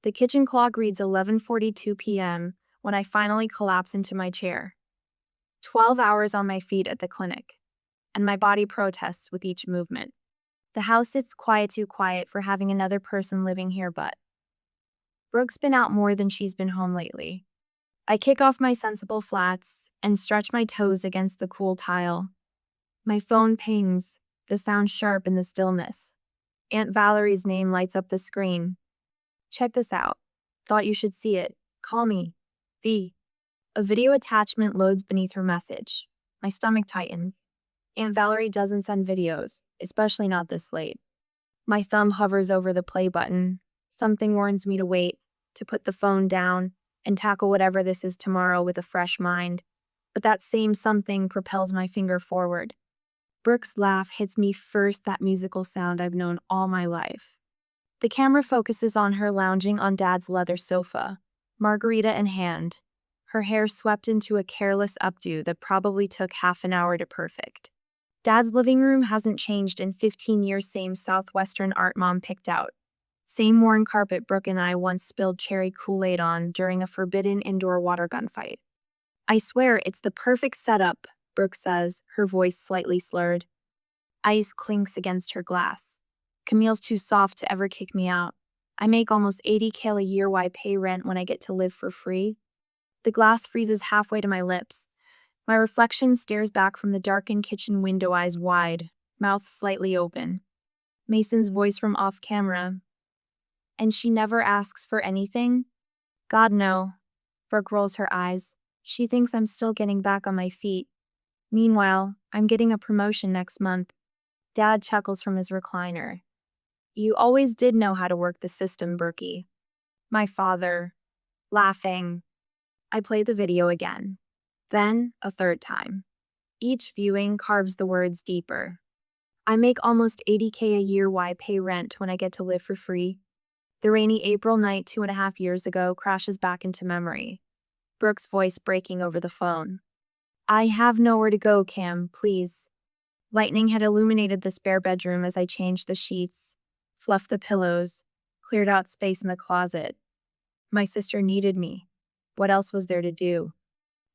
The kitchen clock reads 11:42 p.m. when I finally collapse into my chair. 12 hours on my feet at the clinic, and my body protests with each movement. The house sits too quiet for having another person living here, but Brooke's been out more than she's been home lately. I kick off my sensible flats and stretch my toes against the cool tile. My phone pings, the sound sharp in the stillness. Aunt Valerie's name lights up the screen. Check this out. Thought you should see it. Call me. V. A video attachment loads beneath her message. My stomach tightens. Aunt Valerie doesn't send videos, especially not this late. My thumb hovers over the play button. Something warns me to wait, to put the phone down, and tackle whatever this is tomorrow with a fresh mind. But that same something propels my finger forward. Brooke's laugh hits me first, that musical sound I've known all my life. The camera focuses on her lounging on Dad's leather sofa, margarita in hand, her hair swept into a careless updo that probably took half an hour to perfect. Dad's living room hasn't changed in 15 years, same Southwestern art Mom picked out. Same worn carpet Brooke and I once spilled cherry Kool-Aid on during a forbidden indoor water gun fight. I swear it's the perfect setup, Brooke says, her voice slightly slurred. Ice clinks against her glass. Camille's too soft to ever kick me out. I make almost $80K a year. Why pay rent when I get to live for free? The glass freezes halfway to my lips. My reflection stares back from the darkened kitchen window, eyes wide, mouth slightly open. Mason's voice from off camera. And she never asks for anything? God, no. Brooke rolls her eyes. She thinks I'm still getting back on my feet. Meanwhile, I'm getting a promotion next month. Dad chuckles from his recliner. You always did know how to work the system, Brookie. My father, laughing. I play the video again. Then, a third time. Each viewing carves the words deeper. I make almost $80K a year. Why pay rent when I get to live for free? The rainy April night 2.5 years ago crashes back into memory. Brooke's voice breaking over the phone. I have nowhere to go, Cam, please. Lightning had illuminated the spare bedroom as I changed the sheets, fluffed the pillows, cleared out space in the closet. My sister needed me. What else was there to do?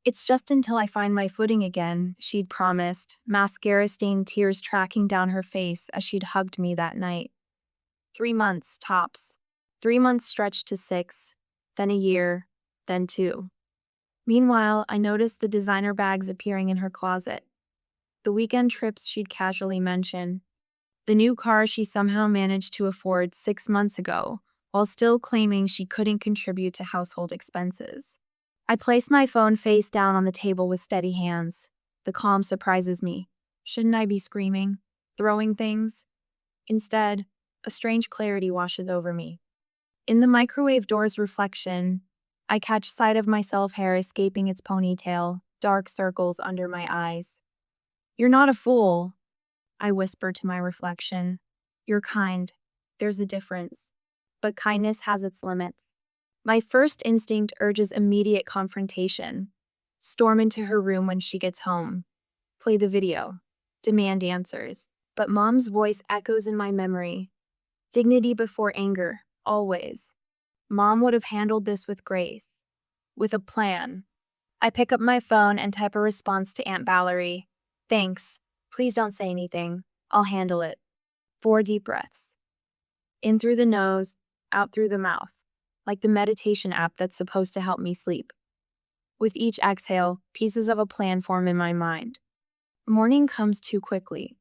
It's just until I find my footing again, she'd promised, mascara-stained tears tracking down her face as she'd hugged me that night. 3 months, tops. 3 months stretched to 6, then a year, then 2. Meanwhile, I noticed the designer bags appearing in her closet. The weekend trips she'd casually mention. The new car she somehow managed to afford 6 months ago, while still claiming she couldn't contribute to household expenses. I place my phone face down on the table with steady hands. The calm surprises me. Shouldn't I be screaming, throwing things? Instead, a strange clarity washes over me. In the microwave door's reflection, I catch sight of myself, hair escaping its ponytail, dark circles under my eyes. You're not a fool, I whisper to my reflection. You're kind. There's a difference. But kindness has its limits. My first instinct urges immediate confrontation. Storm into her room when she gets home. Play the video. Demand answers. But Mom's voice echoes in my memory. Dignity before anger, always. Mom would have handled this with grace. With a plan. I pick up my phone and type a response to Aunt Valerie. Thanks. Please don't say anything. I'll handle it. 4 deep breaths. In through the nose, out through the mouth. Like the meditation app that's supposed to help me sleep. With each exhale, pieces of a plan form in my mind. Morning comes too quickly.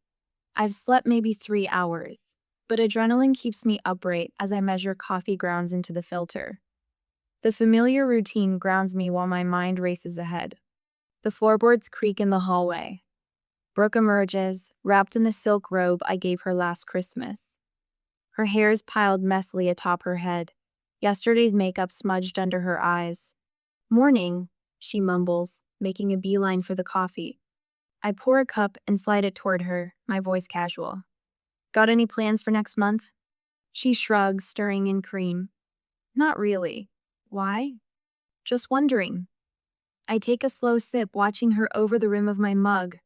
I've slept maybe 3 hours, but adrenaline keeps me upright as I measure coffee grounds into the filter. The familiar routine grounds me while my mind races ahead. The floorboards creak in the hallway. Brooke emerges, wrapped in the silk robe I gave her last Christmas. Her hair's piled messily atop her head, yesterday's makeup smudged under her eyes. Morning, she mumbles, making a beeline for the coffee. I pour a cup and slide it toward her, my voice casual. Got any plans for next month? She shrugs, stirring in cream. Not really. Why? Just wondering. I take a slow sip, watching her over the rim of my mug.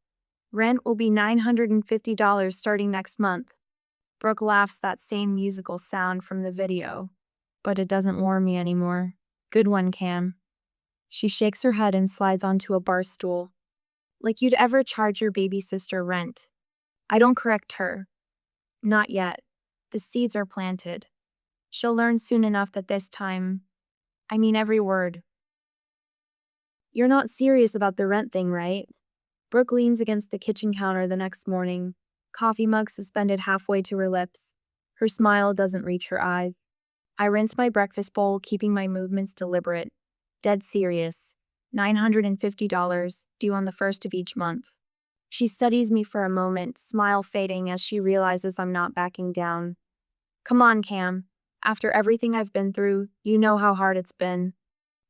Rent will be $950 starting next month. Brooke laughs, that same musical sound from the video. but it doesn't warm me anymore. Good one, Cam. She shakes her head and slides onto a bar stool. Like you'd ever charge your baby sister rent. I don't correct her. Not yet. The seeds are planted. She'll learn soon enough that this time, I mean every word. You're not serious about the rent thing, right? Brooke leans against the kitchen counter the next morning, coffee mug suspended halfway to her lips. Her smile doesn't reach her eyes. I rinse my breakfast bowl, keeping my movements deliberate. Dead serious. $950 due on the first of each month. She studies me for a moment, smile fading as she realizes I'm not backing down. Come on, Cam. After everything I've been through, you know how hard it's been.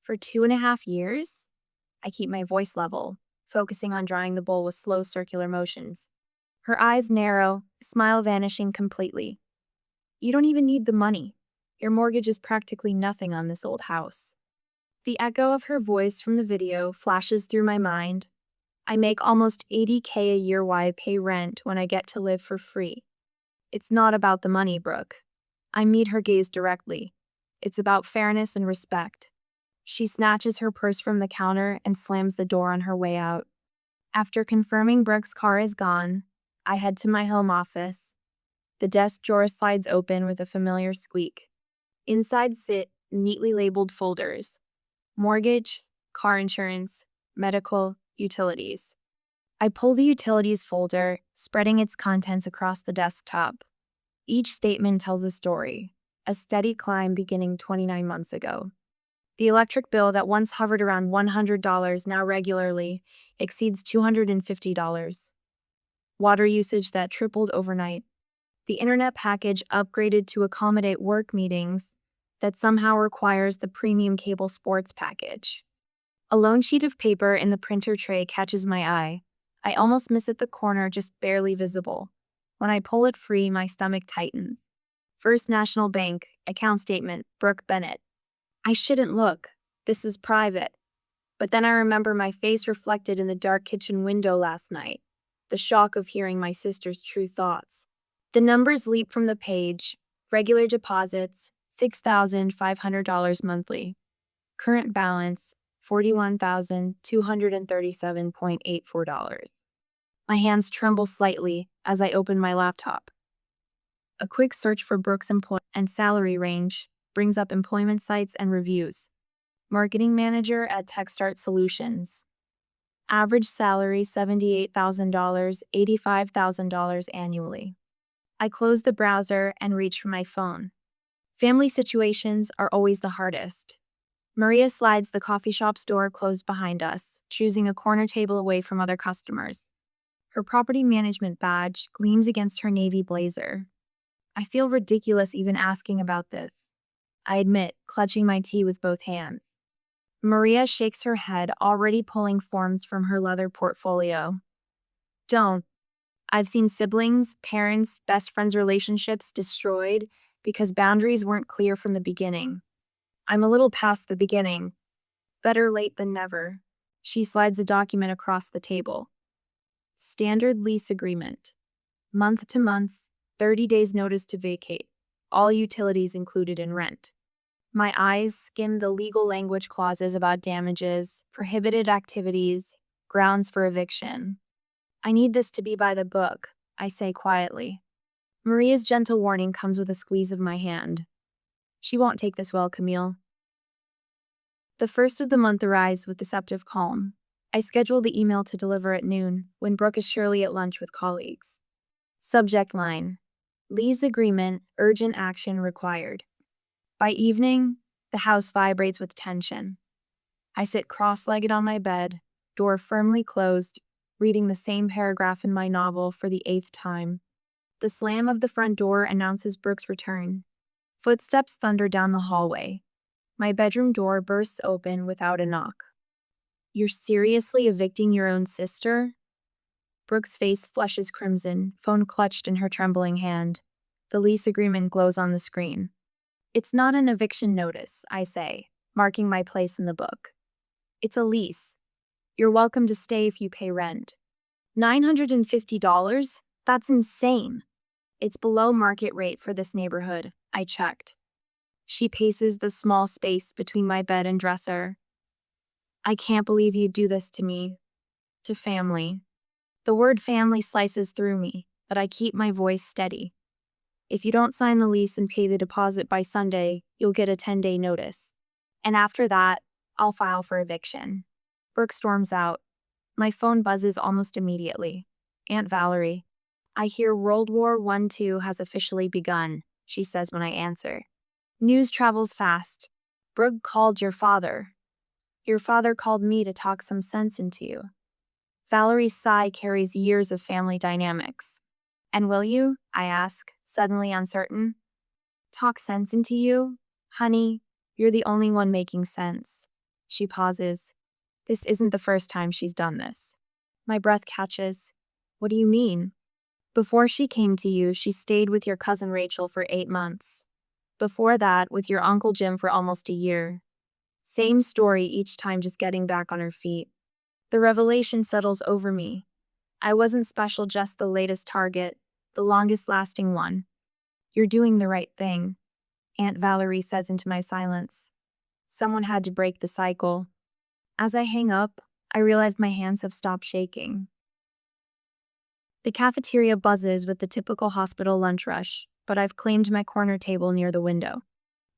For 2.5 years? I keep my voice level, focusing on drying the bowl with slow circular motions. Her eyes narrow, smile vanishing completely. You don't even need the money. Your mortgage is practically nothing on this old house. The echo of her voice from the video flashes through my mind. I make almost $80K a year while I pay rent when I get to live for free. It's not about the money, Brooke. I meet her gaze directly. It's about fairness and respect. She snatches her purse from the counter and slams the door on her way out. After confirming Brooke's car is gone, I head to my home office. The desk drawer slides open with a familiar squeak. Inside sit neatly labeled folders: mortgage, car insurance, medical, utilities. I pull the utilities folder, spreading its contents across the desktop. Each statement tells a story, a steady climb beginning 29 months ago. The electric bill that once hovered around $100 now regularly exceeds $250. Water usage that tripled overnight. The internet package upgraded to accommodate work meetings that somehow requires the premium cable sports package. A lone sheet of paper in the printer tray catches my eye. I almost miss it the corner, just barely visible. When I pull it free, my stomach tightens. First National Bank, account statement, Brooke Bennett. I shouldn't look. This is private. But then I remember my face reflected in the dark kitchen window last night. The shock of hearing my sister's true thoughts. The numbers leap from the page. Regular deposits, $6,500 monthly. Current balance, $41,237.84. My hands tremble slightly as I open my laptop. A quick search for Brooke's employment and salary range brings up employment sites and reviews. Marketing manager at TechStart Solutions. Average salary $78,000, $85,000 annually. I close the browser and reach for my phone. Family situations are always the hardest. Maria slides the coffee shop's door closed behind us, choosing a corner table away from other customers. Her property management badge gleams against her navy blazer. I feel ridiculous even asking about this. I admit, clutching my tea with both hands. Maria shakes her head, already pulling forms from her leather portfolio. Don't. I've seen siblings, parents, best friends' relationships destroyed because boundaries weren't clear from the beginning. I'm a little past the beginning. Better late than never. She slides a document across the table. Standard lease agreement. Month to month, 30 days notice to vacate. All utilities included in rent. My eyes skim the legal language clauses about damages, prohibited activities, grounds for eviction. I need this to be by the book, I say quietly. Maria's gentle warning comes with a squeeze of my hand. She won't take this well, Camille. The first of the month arrives with deceptive calm. I schedule the email to deliver at noon, when Brooke is surely at lunch with colleagues. Subject line: lease agreement, urgent action required. By evening, the house vibrates with tension. I sit cross-legged on my bed, door firmly closed, reading the same paragraph in my novel for the 8th time. The slam of the front door announces Brooke's return. Footsteps thunder down the hallway. My bedroom door bursts open without a knock. You're seriously evicting your own sister? Brooke's face flushes crimson, phone clutched in her trembling hand. The lease agreement glows on the screen. It's not an eviction notice, I say, marking my place in the book. It's a lease. You're welcome to stay if you pay rent. $950? That's insane. It's below market rate for this neighborhood. I checked. She paces the small space between my bed and dresser. I can't believe you'd do this to me. To family. The word family slices through me, but I keep my voice steady. If you don't sign the lease and pay the deposit by Sunday, you'll get a 10-day notice. And after that, I'll file for eviction. Brooke storms out. My phone buzzes almost immediately. Aunt Valerie. I hear World War I/II has officially begun, she says when I answer. News travels fast. Brooke called your father. Your father called me to talk some sense into you. Valerie's sigh carries years of family dynamics. And will you? I ask, suddenly uncertain. Talk sense into you? Honey, you're the only one making sense. She pauses. This isn't the first time she's done this. My breath catches. What do you mean? Before she came to you, she stayed with your cousin Rachel for 8 months. Before that, with your Uncle Jim for almost a year. Same story each time, just getting back on her feet. The revelation settles over me. I wasn't special, just the latest target, the longest-lasting one. You're doing the right thing, Aunt Valerie says into my silence. Someone had to break the cycle. As I hang up, I realize my hands have stopped shaking. The cafeteria buzzes with the typical hospital lunch rush, but I've claimed my corner table near the window.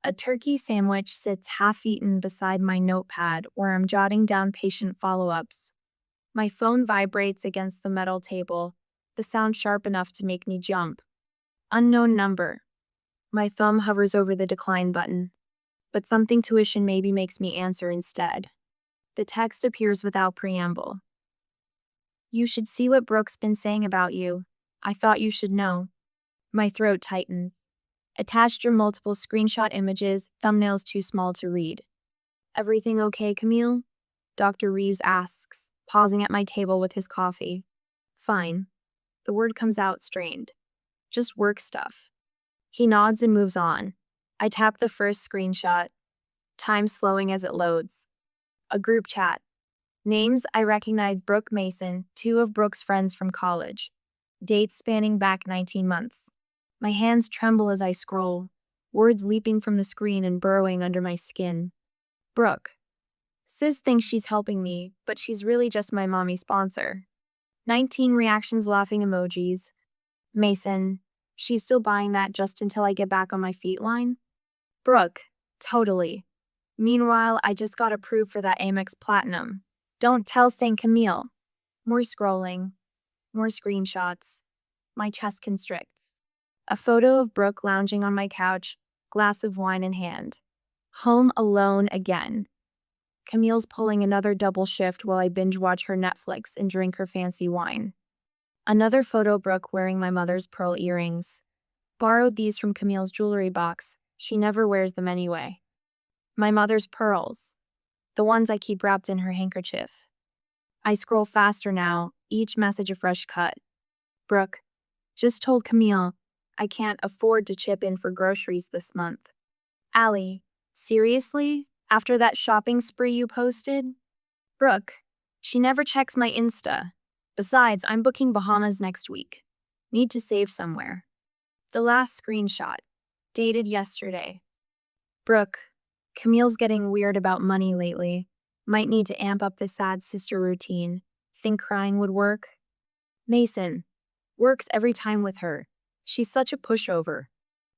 A turkey sandwich sits half-eaten beside my notepad where I'm jotting down patient follow-ups. My phone vibrates against the metal table, the sound sharp enough to make me jump. Unknown number. My thumb hovers over the decline button, but something tuition maybe makes me answer instead. The text appears without preamble. You should see what Brooke's been saying about you. I thought you should know. My throat tightens. Attached are multiple screenshot images, thumbnails too small to read. Everything okay, Camille? Dr. Reeves asks, pausing at my table with his coffee. Fine. The word comes out strained. Just work stuff. He nods and moves on. I tap the first screenshot, time slowing as it loads. A group chat. Names I recognize: Brooke Mason, 2 of Brooke's friends from college. Dates spanning back 19 months. My hands tremble as I scroll, words leaping from the screen and burrowing under my skin. Brooke. Sis thinks she's helping me, but she's really just my mommy sponsor. 19 reactions, laughing emojis. Mason. She's still buying that just until I get back on my feet line? Brooke. Totally. Meanwhile, I just got approved for that Amex Platinum. Don't tell St. Camille. More scrolling. More screenshots. My chest constricts. A photo of Brooke lounging on my couch, glass of wine in hand. Home alone again. Camille's pulling another double shift while I binge watch her Netflix and drink her fancy wine. Another photo, Brooke wearing my mother's pearl earrings. Borrowed these from Camille's jewelry box. She never wears them anyway. My mother's pearls. The ones I keep wrapped in her handkerchief. I scroll faster now, each message a fresh cut. Brooke. Just told Camille I can't afford to chip in for groceries this month. Allie. Seriously? After that shopping spree you posted? Brooke. She never checks my Insta. Besides, I'm booking Bahamas next week. Need to save somewhere. The last screenshot. Dated yesterday. Brooke. Camille's getting weird about money lately. Might need to amp up the sad sister routine. Think crying would work? Mason. Works every time with her. She's such a pushover.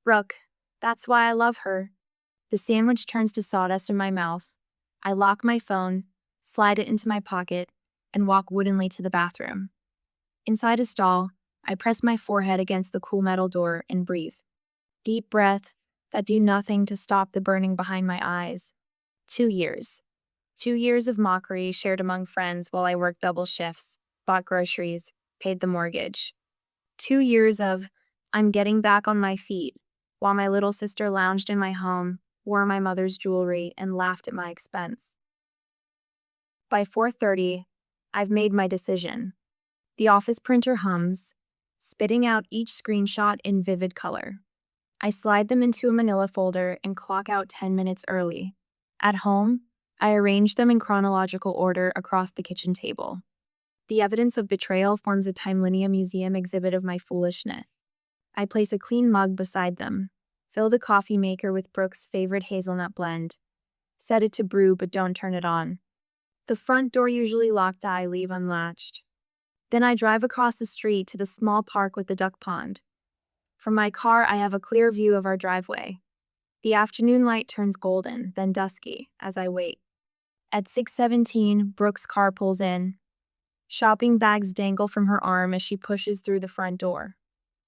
Brooke. That's why I love her. The sandwich turns to sawdust in my mouth. I lock my phone, slide it into my pocket, and walk woodenly to the bathroom. Inside a stall, I press my forehead against the cool metal door and breathe. Deep breaths that do nothing to stop the burning behind my eyes. 2 years. 2 years of mockery shared among friends while I worked double shifts, bought groceries, paid the mortgage. 2 years of, I'm getting back on my feet, while my little sister lounged in my home, wore my mother's jewelry, and laughed at my expense. By 4:30, I've made my decision. The office printer hums, spitting out each screenshot in vivid color. I slide them into a manila folder and clock out 10 minutes early. At home, I arrange them in chronological order across the kitchen table. The evidence of betrayal forms a timelinea museum exhibit of my foolishness. I place a clean mug beside them, Fill the coffee maker with Brooke's favorite hazelnut blend. Set it to brew, but don't turn it on. The front door, usually locked, I leave unlatched. Then I drive across the street to the small park with the duck pond. From my car, I have a clear view of our driveway. The afternoon light turns golden, then dusky, as I wait. At 6:17, Brooke's car pulls in. Shopping bags dangle from her arm as she pushes through the front door.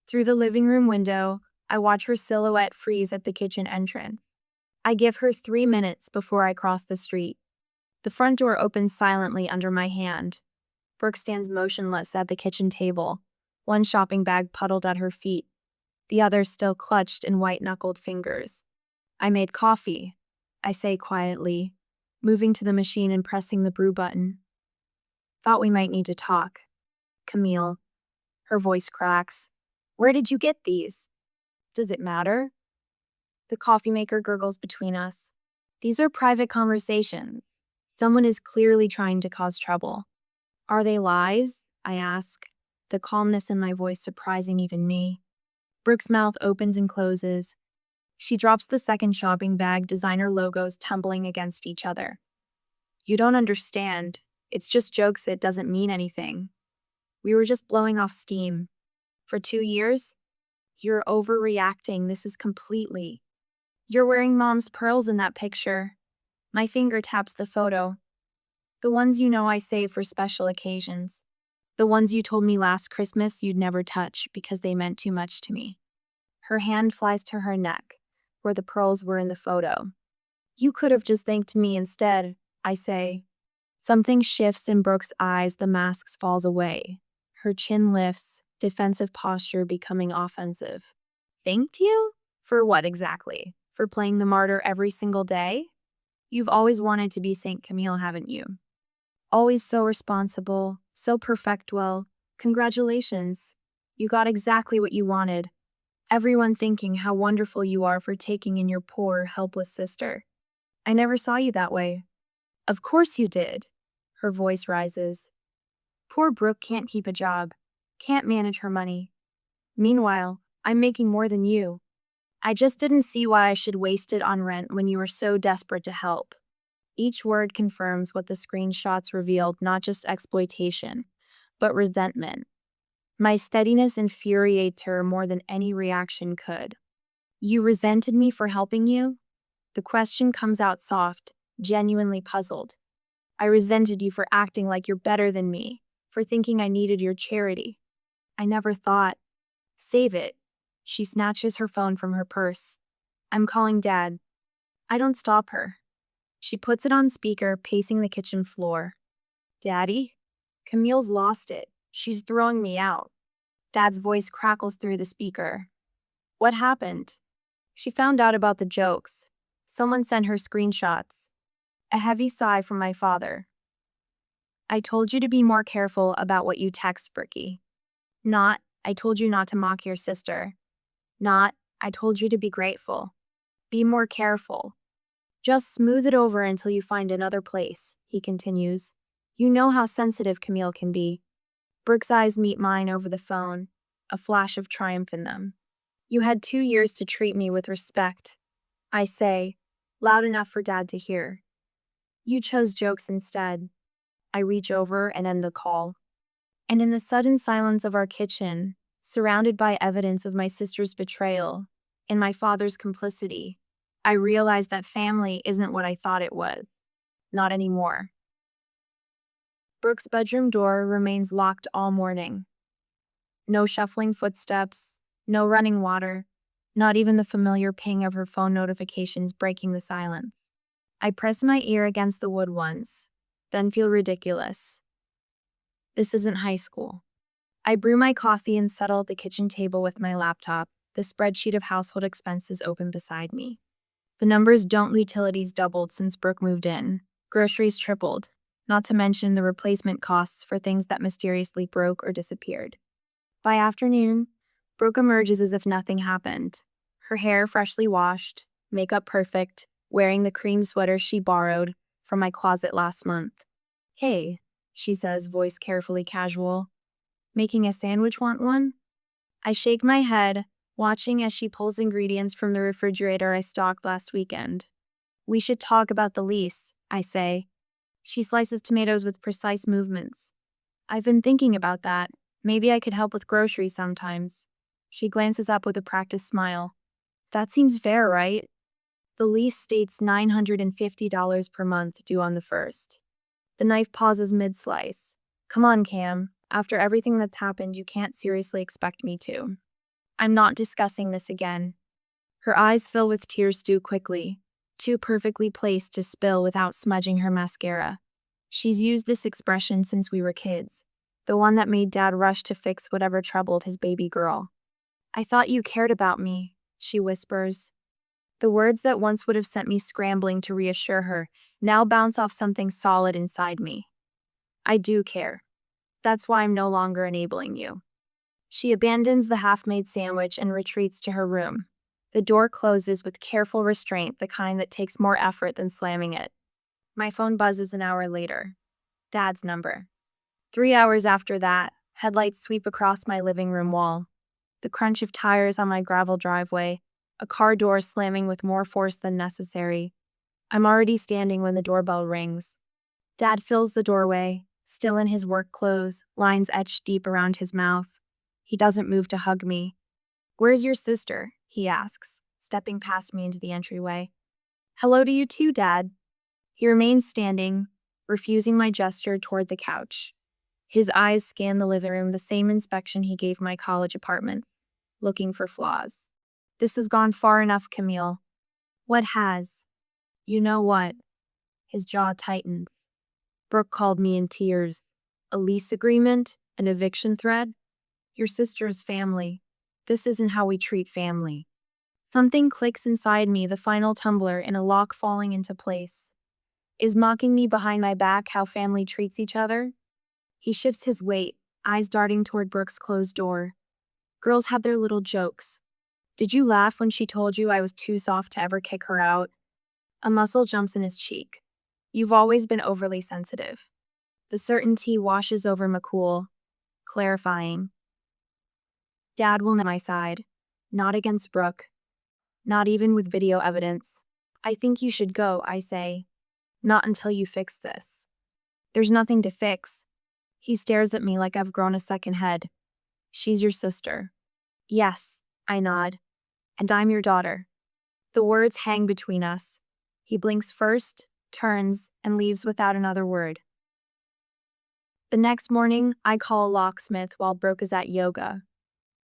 Through the living room window, I watch her silhouette freeze at the kitchen entrance. I give her 3 minutes before I cross the street. The front door opens silently under my hand. Brooke stands motionless at the kitchen table, one shopping bag puddled at her feet, the other still clutched in white-knuckled fingers. I made coffee, I say quietly, moving to the machine and pressing the brew button. Thought we might need to talk. Camille. Her voice cracks. Where did you get these? Does it matter? The coffee maker gurgles between us. These are private conversations. Someone is clearly trying to cause trouble. Are they lies? I ask, the calmness in my voice surprising even me. Brooke's mouth opens and closes. She drops the second shopping bag, designer logos tumbling against each other. You don't understand. It's just jokes. It doesn't mean anything. We were just blowing off steam. For 2 years? You're overreacting. This is completely. You're wearing mom's pearls in that picture. My finger taps the photo. The ones you know I save for special occasions. The ones you told me last Christmas you'd never touch because they meant too much to me. Her hand flies to her neck, where the pearls were in the photo. You could have just thanked me instead, I say. Something shifts in Brooke's eyes. The mask falls away. Her chin lifts, defensive posture becoming offensive. Thanked you? For what exactly? For playing the martyr every single day? You've always wanted to be Saint Camille, haven't you? Always so responsible, so perfect. Well, congratulations. You got exactly what you wanted. Everyone thinking how wonderful you are for taking in your poor, helpless sister. I never saw you that way. Of course you did. Her voice rises. Poor Brooke can't keep a job, can't manage her money. Meanwhile, I'm making more than you. I just didn't see why I should waste it on rent when you were so desperate to help. Each word confirms what the screenshots revealed, not just exploitation, but resentment. My steadiness infuriates her more than any reaction could. You resented me for helping you? The question comes out soft, genuinely puzzled. I resented you for acting like you're better than me, for thinking I needed your charity. I never thought. Save it. She snatches her phone from her purse. I'm calling Dad. I don't stop her. She puts it on speaker, pacing the kitchen floor. Daddy? Camille's lost it. She's throwing me out. Dad's voice crackles through the speaker. What happened? She found out about the jokes. Someone sent her screenshots. A heavy sigh from my father. I told you to be more careful about what you text, Brookie. Not, I told you not to mock your sister. Not, I told you to be grateful. Be more careful. Just smooth it over until you find another place, he continues. You know how sensitive Camille can be. Brooke's eyes meet mine over the phone, a flash of triumph in them. You had 2 years to treat me with respect, I say, loud enough for Dad to hear. You chose jokes instead. I reach over and end the call. And in the sudden silence of our kitchen, surrounded by evidence of my sister's betrayal and my father's complicity, I realize that family isn't what I thought it was. Not anymore. Brooke's bedroom door remains locked all morning. No shuffling footsteps, no running water, not even the familiar ping of her phone notifications breaking the silence. I press my ear against the wood once, then feel ridiculous. This isn't high school. I brew my coffee and settle at the kitchen table with my laptop, the spreadsheet of household expenses open beside me. The numbers don't. Utilities doubled since Brooke moved in. Groceries tripled, not to mention the replacement costs for things that mysteriously broke or disappeared. By afternoon, Brooke emerges as if nothing happened. Her hair freshly washed, makeup perfect, wearing the cream sweater she borrowed from my closet last month. Hey, she says, voice carefully casual. Making a sandwich, want one? I shake my head, watching as she pulls ingredients from the refrigerator I stocked last weekend. We should talk about the lease, I say. She slices tomatoes with precise movements. I've been thinking about that. Maybe I could help with groceries sometimes. She glances up with a practiced smile. That seems fair, right? The lease states $950 per month due on the 1st. The knife pauses mid-slice. Come on, Cam. After everything that's happened, you can't seriously expect me to. I'm not discussing this again. Her eyes fill with tears too quickly, too perfectly placed to spill without smudging her mascara. She's used this expression since we were kids, the one that made Dad rush to fix whatever troubled his baby girl. I thought you cared about me, she whispers. The words that once would have sent me scrambling to reassure her now bounce off something solid inside me. I do care. That's why I'm no longer enabling you. She abandons the half-made sandwich and retreats to her room. The door closes with careful restraint, the kind that takes more effort than slamming it. My phone buzzes an hour later. Dad's number. 3 hours after that, headlights sweep across my living room wall. The crunch of tires on my gravel driveway, a car door slamming with more force than necessary. I'm already standing when the doorbell rings. Dad fills the doorway, still in his work clothes, lines etched deep around his mouth. He doesn't move to hug me. Where's your sister? He asks, stepping past me into the entryway. Hello to you too, Dad. He remains standing, refusing my gesture toward the couch. His eyes scan the living room, the same inspection he gave my college apartments, looking for flaws. This has gone far enough, Camille. What has? You know what? His jaw tightens. Brooke called me in tears. A lease agreement? An eviction threat? Your sister's family. This isn't how we treat family. Something clicks inside me, the final tumbler in a lock falling into place. Is mocking me behind my back how family treats each other? He shifts his weight, eyes darting toward Brooke's closed door. Girls have their little jokes. Did you laugh when she told you I was too soft to ever kick her out? A muscle jumps in his cheek. You've always been overly sensitive. The certainty washes over McCool, clarifying. Dad will not my side. Not against Brooke. Not even with video evidence. I think you should go, I say. Not until you fix this. There's nothing to fix. He stares at me like I've grown a second head. She's your sister. Yes, I nod. And I'm your daughter. The words hang between us. He blinks first, turns, and leaves without another word. The next morning, I call a locksmith while Brooke is at yoga.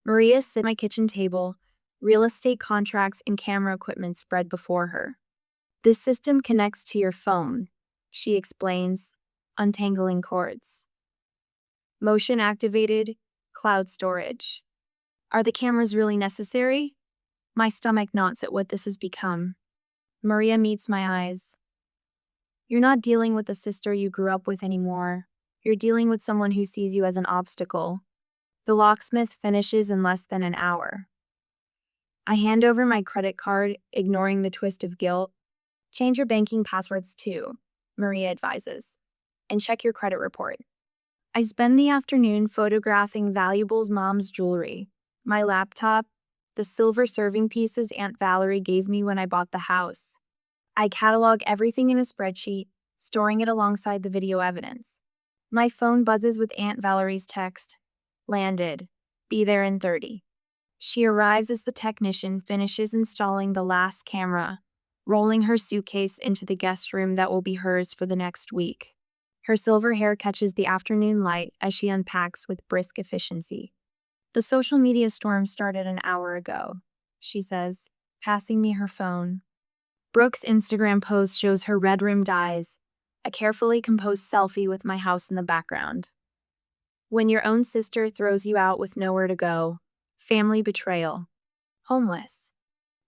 Maria sits at my kitchen table, real estate contracts and camera equipment spread before her. This system connects to your phone, she explains, untangling cords. Motion activated, cloud storage. Are the cameras really necessary? My stomach knots at what this has become. Maria meets my eyes. You're not dealing with the sister you grew up with anymore. You're dealing with someone who sees you as an obstacle. The locksmith finishes in less than an hour. I hand over my credit card, ignoring the twist of guilt. Change your banking passwords too, Maria advises, and check your credit report. I spend the afternoon photographing valuables Mom's jewelry, my laptop, the silver serving pieces Aunt Valerie gave me when I bought the house. I catalog everything in a spreadsheet, storing it alongside the video evidence. My phone buzzes with Aunt Valerie's text. Landed. Be there in 30. She arrives as the technician finishes installing the last camera, rolling her suitcase into the guest room that will be hers for the next week. Her silver hair catches the afternoon light as she unpacks with brisk efficiency. The social media storm started an hour ago, she says, passing me her phone. Brooke's Instagram post shows her red-rimmed eyes, a carefully composed selfie with my house in the background. When your own sister throws you out with nowhere to go, family betrayal. Homeless.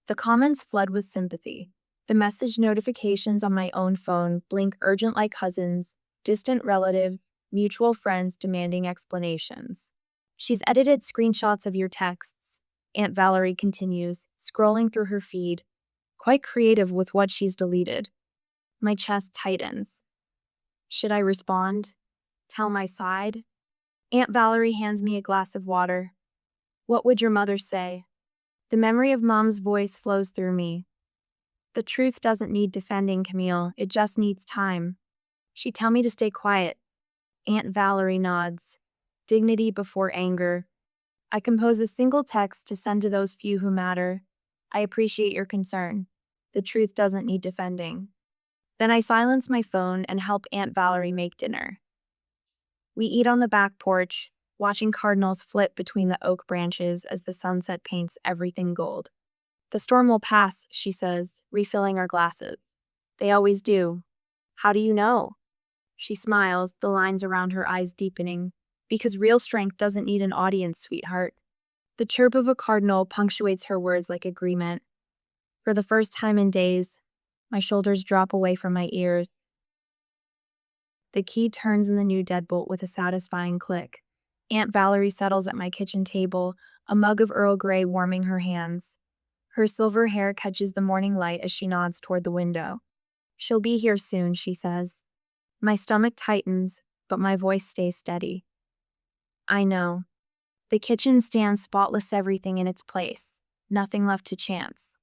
The comments flood with sympathy. The message notifications on my own phone blink urgent like cousins, distant relatives, mutual friends demanding explanations. She's edited screenshots of your texts, Aunt Valerie continues, scrolling through her feed, quite creative with what she's deleted. My chest tightens. Should I respond? Tell my side? Aunt Valerie hands me a glass of water. What would your mother say? The memory of Mom's voice flows through me. The truth doesn't need defending, Camille. It just needs time. She'd tell me to stay quiet. Aunt Valerie nods. Dignity before anger. I compose a single text to send to those few who matter. I appreciate your concern. The truth doesn't need defending. Then I silence my phone and help Aunt Valerie make dinner. We eat on the back porch, watching cardinals flit between the oak branches as the sunset paints everything gold. The storm will pass, she says, refilling our glasses. They always do. How do you know? She smiles, the lines around her eyes deepening. Because real strength doesn't need an audience, sweetheart. The chirp of a cardinal punctuates her words like agreement. For the first time in days, my shoulders drop away from my ears. The key turns in the new deadbolt with a satisfying click. Aunt Valerie settles at my kitchen table, a mug of Earl Grey warming her hands. Her silver hair catches the morning light as she nods toward the window. She'll be here soon, she says. My stomach tightens, but my voice stays steady. I know. The kitchen stands spotless, everything in its place. Nothing left to chance.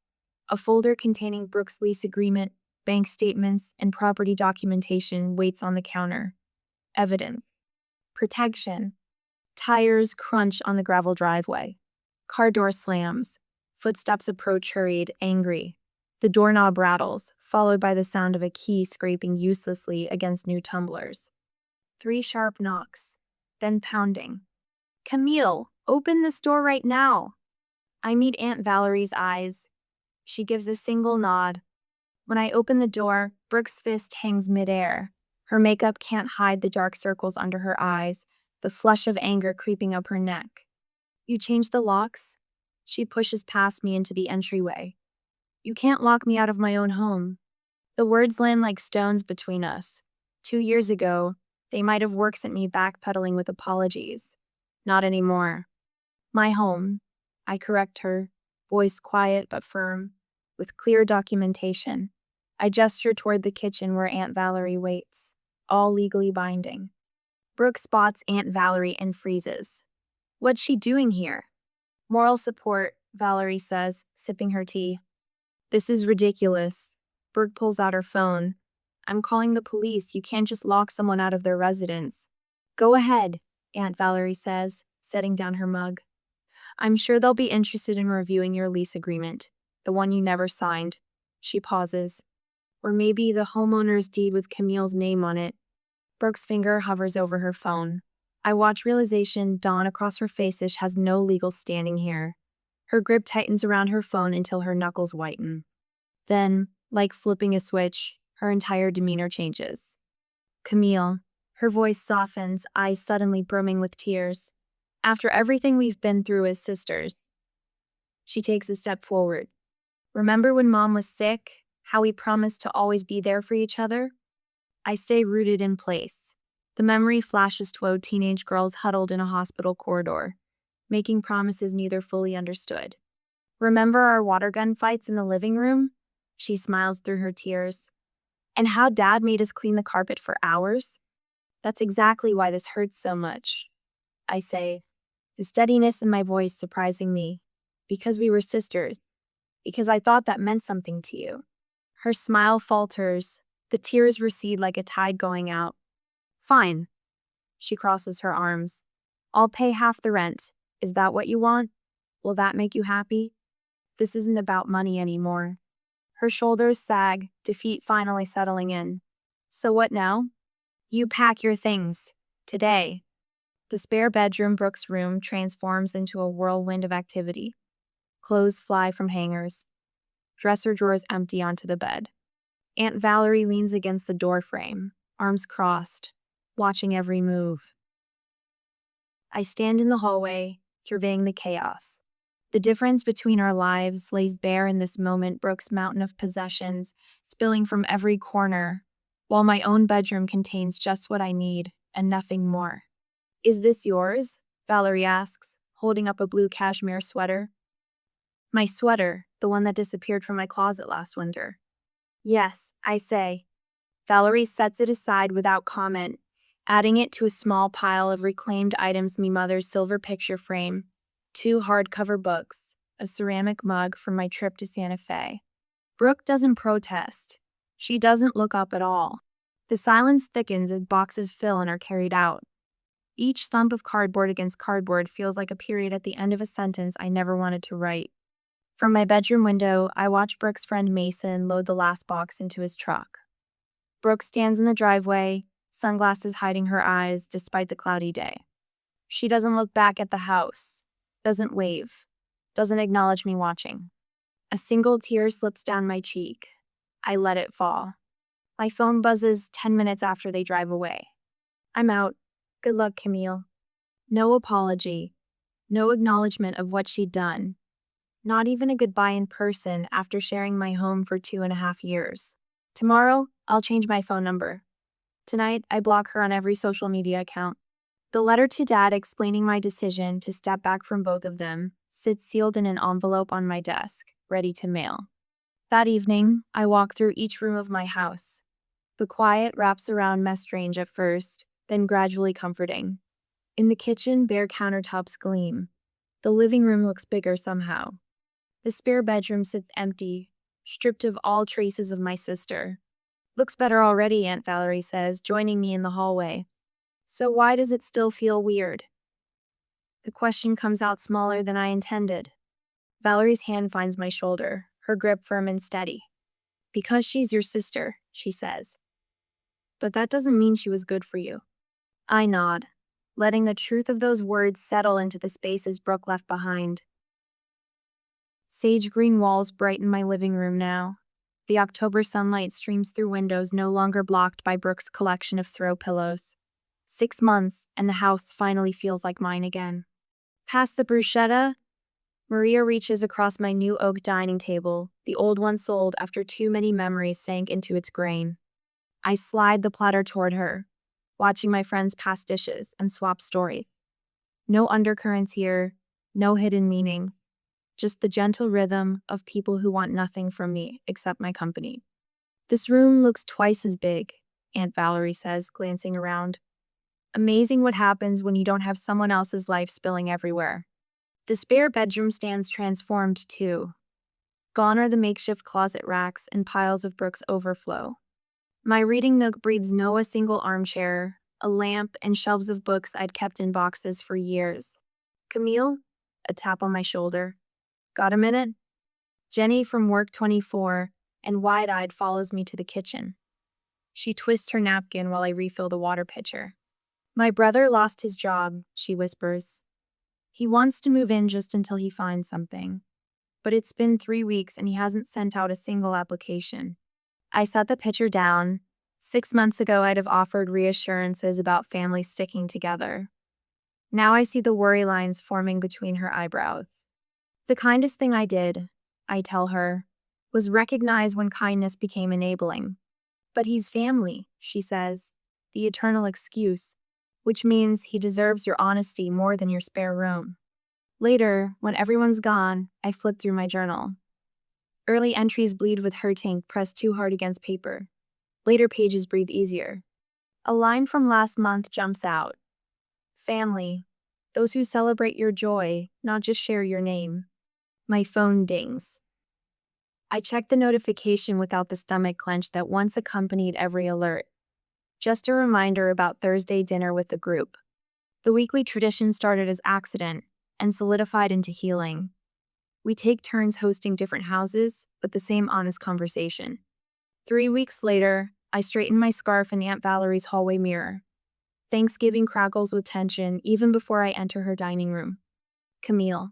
A folder containing Brooke's lease agreement, bank statements, and property documentation waits on the counter. Evidence. Protection. Tires crunch on the gravel driveway. Car door slams. Footsteps approach hurried, angry. The doorknob rattles, followed by the sound of a key scraping uselessly against new tumblers. 3 sharp knocks, then pounding. Camille, open this door right now. I meet Aunt Valerie's eyes. She gives a single nod. When I open the door, Brooke's fist hangs midair. Her makeup can't hide the dark circles under her eyes, the flush of anger creeping up her neck. You changed the locks? She pushes past me into the entryway. You can't lock me out of my own home. The words land like stones between us. 2 years ago, they might have worked at me backpedaling with apologies. Not anymore. My home, I correct her, voice quiet but firm, with clear documentation. I gesture toward the kitchen where Aunt Valerie waits, all legally binding. Brooke spots Aunt Valerie and freezes. What's she doing here? Moral support, Valerie says, sipping her tea. This is ridiculous. Brooke pulls out her phone. I'm calling the police. You can't just lock someone out of their residence. Go ahead, Aunt Valerie says, setting down her mug. I'm sure they'll be interested in reviewing your lease agreement, the one you never signed. She pauses. Or maybe the homeowner's deed with Camille's name on it. Brooke's finger hovers over her phone. I watch realization dawn across her face as she has no legal standing here. Her grip tightens around her phone until her knuckles whiten. Then, like flipping a switch, her entire demeanor changes. Camille. Her voice softens, eyes suddenly brimming with tears. After everything we've been through as sisters. She takes a step forward. Remember when Mom was sick? How we promised to always be there for each other? I stay rooted in place. The memory flashes toward teenage girls huddled in a hospital corridor, making promises neither fully understood. Remember our water gun fights in the living room? She smiles through her tears. And how Dad made us clean the carpet for hours? That's exactly why this hurts so much. I say, the steadiness in my voice surprising me. Because we were sisters. Because I thought that meant something to you. Her smile falters. The tears recede like a tide going out. Fine. She crosses her arms. I'll pay half the rent. Is that what you want? Will that make you happy? This isn't about money anymore. Her shoulders sag, defeat finally settling in. So what now? You pack your things. Today. The spare bedroom, Brooke's room, transforms into a whirlwind of activity. Clothes fly from hangers. Dresser drawers empty onto the bed. Aunt Valerie leans against the doorframe, arms crossed, watching every move. I stand in the hallway, surveying the chaos. The difference between our lives lays bare in this moment, Brooke's mountain of possessions spilling from every corner, while my own bedroom contains just what I need and nothing more. Is this yours? Valerie asks, holding up a blue cashmere sweater. My sweater, the one that disappeared from my closet last winter. Yes, I say. Valerie sets it aside without comment, adding it to a small pile of reclaimed items: me mother's silver picture frame, 2 hardcover books, a ceramic mug from my trip to Santa Fe. Brooke doesn't protest. She doesn't look up at all. The silence thickens as boxes fill and are carried out. Each thump of cardboard against cardboard feels like a period at the end of a sentence I never wanted to write. From my bedroom window, I watch Brooke's friend Mason load the last box into his truck. Brooke stands in the driveway, sunglasses hiding her eyes despite the cloudy day. She doesn't look back at the house, doesn't wave, doesn't acknowledge me watching. A single tear slips down my cheek. I let it fall. My phone buzzes 10 minutes after they drive away. I'm out. Good luck, Camille. No apology. No acknowledgement of what she'd done. Not even a goodbye in person after sharing my home for 2.5 years. Tomorrow, I'll change my phone number. Tonight, I block her on every social media account. The letter to Dad explaining my decision to step back from both of them sits sealed in an envelope on my desk, ready to mail. That evening, I walk through each room of my house. The quiet wraps around me strange at first, then gradually comforting. In the kitchen, bare countertops gleam. The living room looks bigger somehow. The spare bedroom sits empty, stripped of all traces of my sister. Looks better already, Aunt Valerie says, joining me in the hallway. So why does it still feel weird? The question comes out smaller than I intended. Valerie's hand finds my shoulder, her grip firm and steady. Because she's your sister, she says. But that doesn't mean she was good for you. I nod, letting the truth of those words settle into the spaces Brooke left behind. Sage green walls brighten my living room now. The October sunlight streams through windows no longer blocked by Brooke's collection of throw pillows. 6 months, and the house finally feels like mine again. Past the bruschetta, Maria reaches across my new oak dining table, the old one sold after too many memories sank into its grain. I slide the platter toward her, watching my friends pass dishes and swap stories. No undercurrents here, no hidden meanings. Just the gentle rhythm of people who want nothing from me except my company. This room looks twice as big, Aunt Valerie says, glancing around. Amazing what happens when you don't have someone else's life spilling everywhere. The spare bedroom stands transformed too. Gone are the makeshift closet racks and piles of Brooke's overflow. My reading nook breeds no a single armchair, a lamp, and shelves of books I'd kept in boxes for years. Camille? A tap on my shoulder. Got a minute? Jenny from Work 24 and wide-eyed follows me to the kitchen. She twists her napkin while I refill the water pitcher. My brother lost his job, she whispers. He wants to move in just until he finds something. But it's been 3 weeks and he hasn't sent out a single application. I set the pitcher down. 6 months ago, I'd have offered reassurances about families sticking together. Now I see the worry lines forming between her eyebrows. The kindest thing I did, I tell her, was recognize when kindness became enabling. But he's family, she says, the eternal excuse, which means he deserves your honesty more than your spare room. Later, when everyone's gone, I flip through my journal. Early entries bleed with hurt ink pressed too hard against paper. Later pages breathe easier. A line from last month jumps out. Family, those who celebrate your joy, not just share your name. My phone dings. I check the notification without the stomach clench that once accompanied every alert. Just a reminder about Thursday dinner with the group. The weekly tradition started as accident and solidified into healing. We take turns hosting different houses, but the same honest conversation. 3 weeks later, I straighten my scarf in Aunt Valerie's hallway mirror. Thanksgiving crackles with tension even before I enter her dining room. Camille.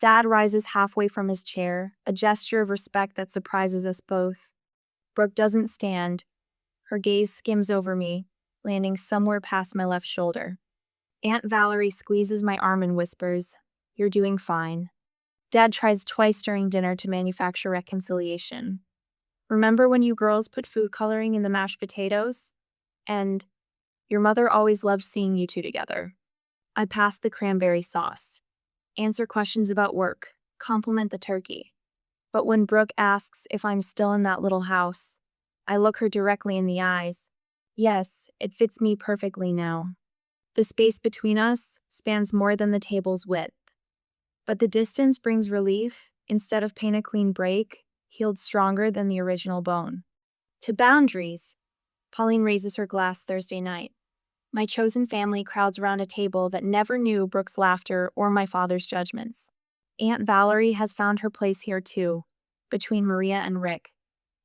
Dad rises halfway from his chair, a gesture of respect that surprises us both. Brooke doesn't stand. Her gaze skims over me, landing somewhere past my left shoulder. Aunt Valerie squeezes my arm and whispers, "You're doing fine." Dad tries twice during dinner to manufacture reconciliation. "Remember when you girls put food coloring in the mashed potatoes? And your mother always loved seeing you two together." I pass the cranberry sauce. Answer questions about work, compliment the turkey. But when Brooke asks if I'm still in that little house, I look her directly in the eyes. Yes, it fits me perfectly now. The space between us spans more than the table's width. But the distance brings relief. Instead of pain, a clean break, healed stronger than the original bone. To boundaries, Pauline raises her glass Thursday night. My chosen family crowds around a table that never knew Brooke's laughter or my father's judgments. Aunt Valerie has found her place here too, between Maria and Rick.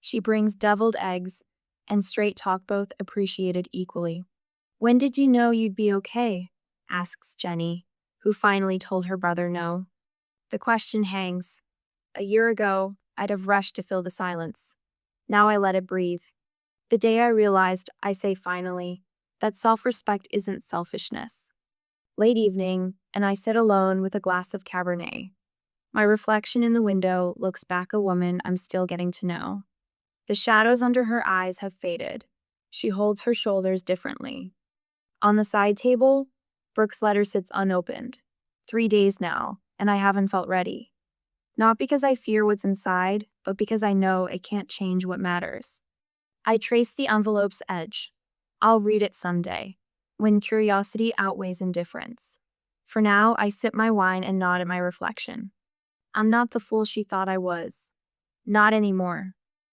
She brings deviled eggs and straight talk, both appreciated equally. When did you know you'd be okay? Asks Jenny, who finally told her brother no. The question hangs. A year ago, I'd have rushed to fill the silence. Now I let it breathe. The day I realized, I say finally, that self-respect isn't selfishness. Late evening, and I sit alone with a glass of Cabernet. My reflection in the window looks back, a woman I'm still getting to know. The shadows under her eyes have faded. She holds her shoulders differently. On the side table, Brooke's letter sits unopened. 3 days now, and I haven't felt ready. Not because I fear what's inside, but because I know it can't change what matters. I trace the envelope's edge. I'll read it someday, when curiosity outweighs indifference. For now, I sip my wine and nod at my reflection. I'm not the fool she thought I was. Not anymore.